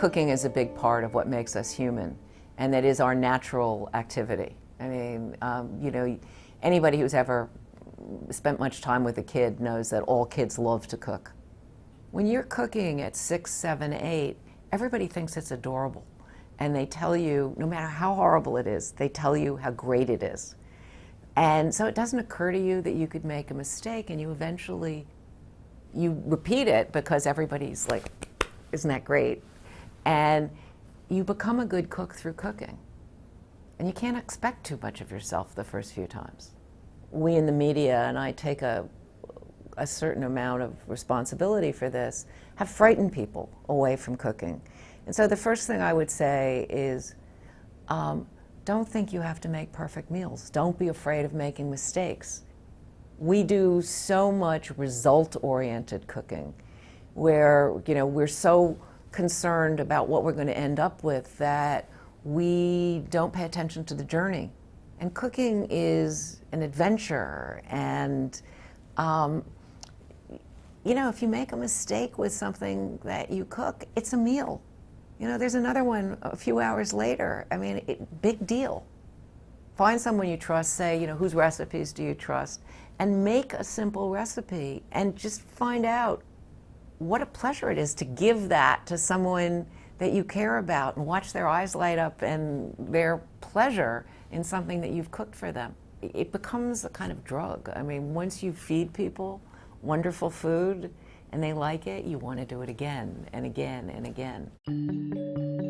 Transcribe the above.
cooking is a big part of what makes us human, and that is our natural activity. I mean, you know, anybody who's ever spent much time with a kid knows that all kids love to cook. When you're cooking at 6, 7, 8, everybody thinks it's adorable. And they tell you, no matter how horrible it is, they tell you how great it is. And so it doesn't occur to you that you could make a mistake, and you eventually, you repeat it because everybody's like, isn't that great? And you become a good cook through cooking. And you can't expect too much of yourself the first few times. We in the media, and I take a certain amount of responsibility for this, have frightened people away from cooking. And so the first thing I would say is, don't think you have to make perfect meals. Don't be afraid of making mistakes. We do so much result-oriented cooking where, you know, we're so concerned about what we're going to end up with that we don't pay attention to the journey. And cooking is an adventure, and you know, if you make a mistake with something that you cook, it's a meal. You know, there's another one a few hours later. I mean, big deal. Find someone you trust, say, you know, whose recipes do you trust, and make a simple recipe and just find out what a pleasure it is to give that to someone that you care about and watch their eyes light up and their pleasure in something that you've cooked for them. It becomes a kind of drug. I mean, once you feed people wonderful food and they like it, you want to do it again and again and again.